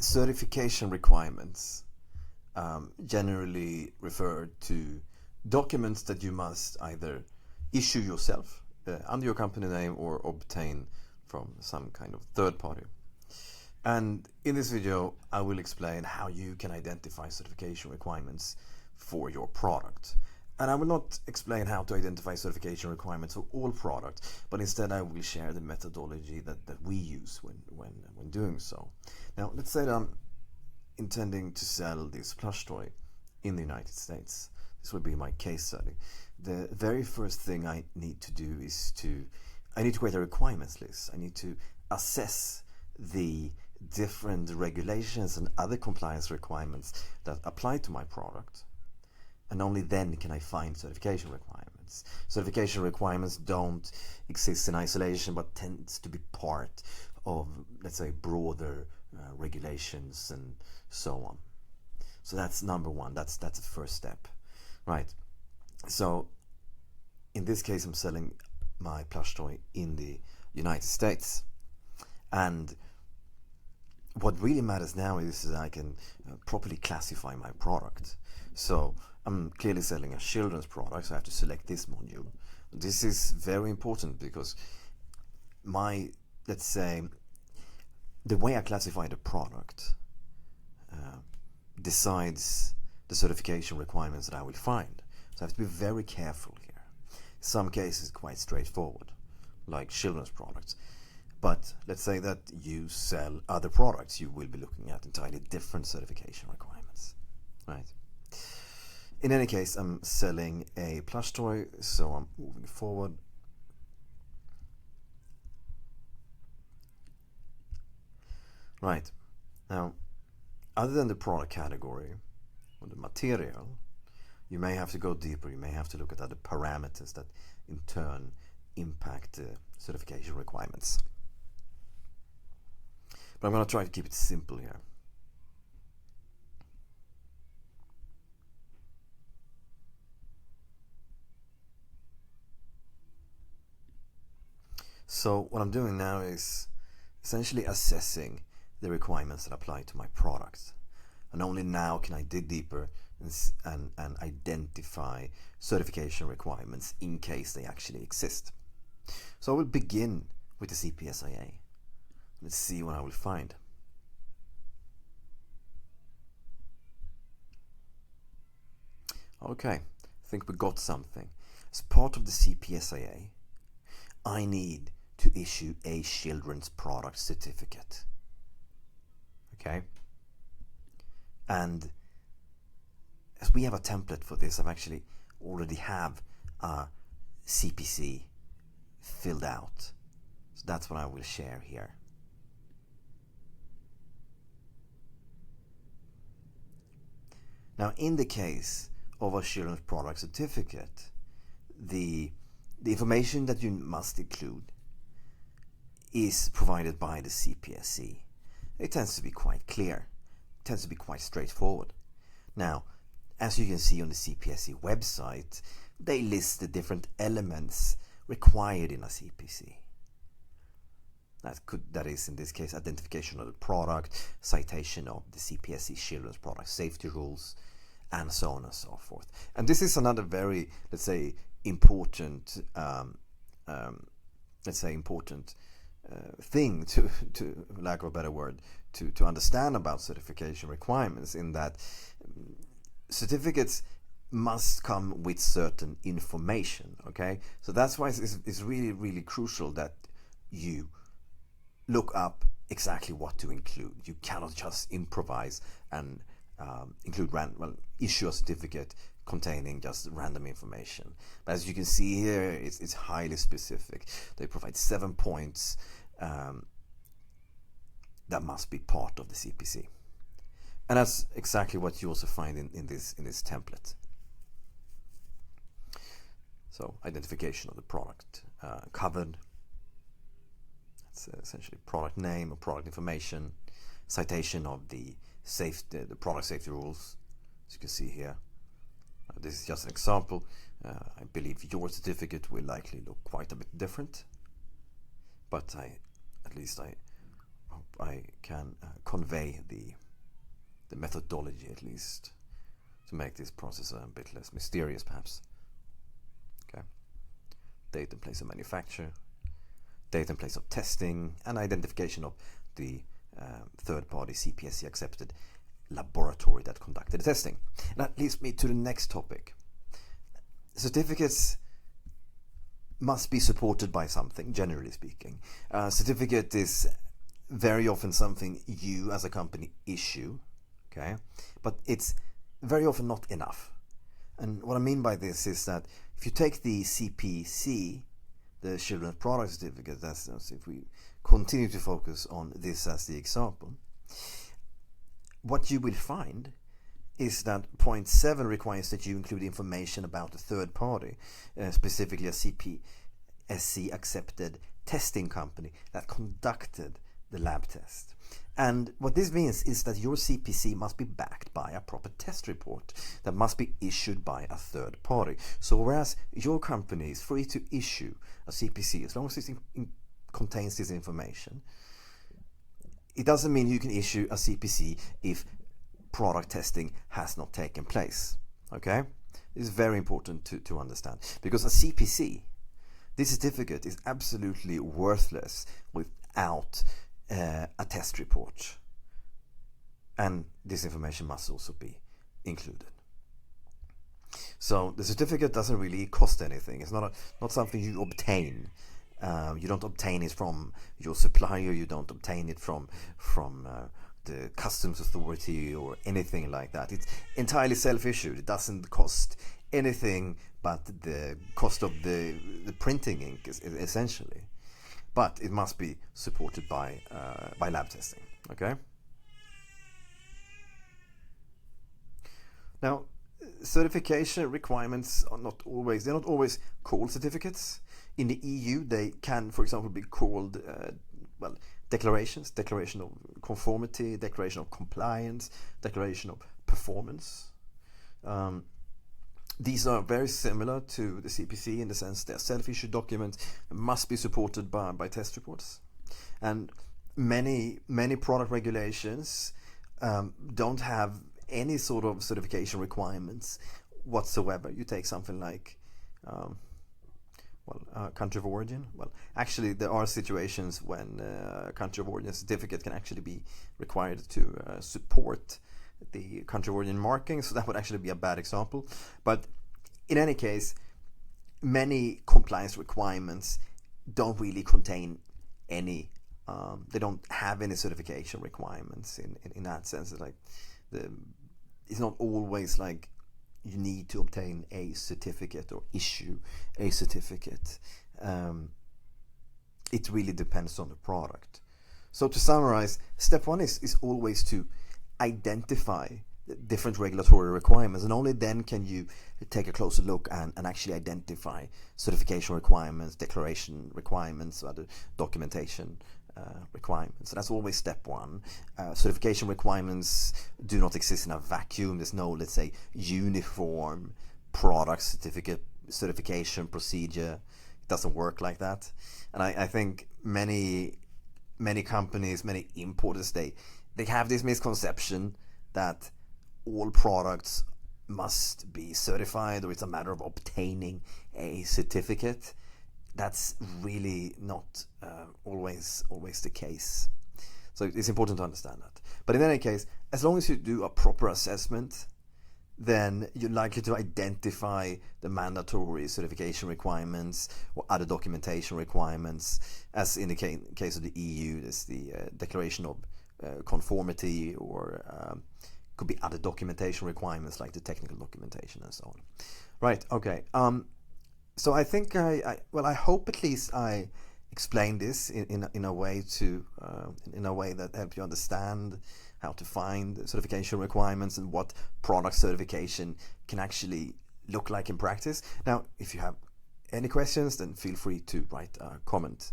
Certification requirements generally refer to documents that you must either issue yourself under your company name or obtain from some kind of third party. And in this video, I will explain how you can identify certification requirements for your product. And I will not explain how to identify certification requirements for all products, but instead I will share the methodology that we use when doing so. Now, let's say that I'm intending to sell this plush toy in the United States. This would be my case study. The very first thing I need to do is I need to create a requirements list. I need to assess the different regulations and other compliance requirements that apply to my product. And only then can I find certification requirements. Certification requirements don't exist in isolation, but tends to be part of, let's say, broader regulations and so on. So that's number one. That's the first step, right? So in this case, I'm selling my plush toy in the United States, and what really matters now is that I can properly classify my product. So I'm clearly selling a children's product, so I have to select this module. This is very important because let's say, the way I classify the product decides the certification requirements that I will find. So I have to be very careful here. Some cases quite straightforward, like children's products. But let's say that you sell other products, you will be looking at entirely different certification requirements, right? In any case, I'm selling a plush toy, so I'm moving forward. Right. Now, other than the product category or the material, you may have to go deeper. You may have to look at other parameters that in turn impact certification requirements. But I'm going to try to keep it simple here. So what I'm doing now is essentially assessing the requirements that apply to my product. And only now can I dig deeper and identify certification requirements in case they actually exist. So I will begin with the CPSIA. Let's see what I will find. Okay, I think we got something. As part of the CPSIA, I need to issue a children's product certificate. Okay? And as we have a template for this, I've actually already have a CPC filled out. So that's what I will share here. Now, in the case of a children's product certificate, the information that you must include is provided by the CPSC. It tends to be quite clear. It tends to be quite straightforward. Now, as you can see on the CPSC website, they list the different elements required in a CPC. That is, in this case, identification of the product, citation of the CPSC children's product safety rules, and so on and so forth. And this is another very, let's say, important, thing to lack of a better word, to understand about certification requirements, in that certificates must come with certain information. Okay, so that's why it's really, really crucial that you look up exactly what to include. You cannot just improvise and issue a certificate containing just random information. But as you can see here, it's highly specific. They provide 7 points that must be part of the CPC, and that's exactly what you also find in this template. So identification of the product covered. It's essentially product name or product information, citation of the product safety rules, as you can see here. This is just an example. I believe your certificate will likely look quite a bit different, but I I can convey the methodology, at least, to make this process a bit less mysterious, perhaps. Okay. Date and place of manufacture, date and place of testing, and identification of the third-party CPSC accepted laboratory that conducted the testing. And that leads me to the next topic. Certificates must be supported by something, generally speaking. Certificate is very often something you as a company issue, okay? But it's very often not enough. And what I mean by this is that if you take the CPC, the Children's Product Certificate, that's if we continue to focus on this as the example, what you will find is that point 7 requires that you include information about the third party, specifically a CPSC accepted testing company that conducted the lab test. And what this means is that your CPC must be backed by a proper test report that must be issued by a third party. So whereas your company is free to issue a CPC as long as it contains this information, it doesn't mean you can issue a CPC if product testing has not taken place. Okay? It's very important to understand, because a CPC, this certificate, is absolutely worthless without a test report, and this information must also be included. So the certificate doesn't really cost anything. It's not something you obtain. You don't obtain it from your supplier. You don't obtain it from the customs authority or anything like that. It's entirely self-issued. It doesn't cost anything but the cost of the printing ink, essentially. But it must be supported by lab testing. Okay. Now, certification requirements are not always called certificates. In the EU, they can, for example, be called declarations: declaration of conformity, declaration of compliance, declaration of performance. These are very similar to the CPC in the sense they're self-issued documents, must be supported by test reports. And many product regulations don't have any sort of certification requirements whatsoever. You take something like country of origin. Well, actually, there are situations when country of origin certificate can actually be required to support the country of origin marking, so that would actually be a bad example. But in any case, many compliance requirements don't really contain any, they don't have any certification requirements in that sense. Like it's not always like you need to obtain a certificate or issue a certificate. It really depends on the product. So to summarize, step 1 is always to identify different regulatory requirements, and only then can you take a closer look and actually identify certification requirements, declaration requirements, other documentation requirements. So that's always step 1. Certification requirements do not exist in a vacuum. There's no, let's say, uniform product certification procedure. It doesn't work like that. And I think many companies, many importers, they have this misconception that all products must be certified, or it's a matter of obtaining a certificate. That's really not always the case. So it's important to understand that. But in any case, as long as you do a proper assessment, then you're likely to identify the mandatory certification requirements or other documentation requirements. As in the case of the EU, there's the declaration of conformity, or could be other documentation requirements like the technical documentation and so on. Right, okay. So I think I hope at least I explained this in a way that helps you understand how to find certification requirements and what product certification can actually look like in practice. Now, if you have any questions, then feel free to write a comment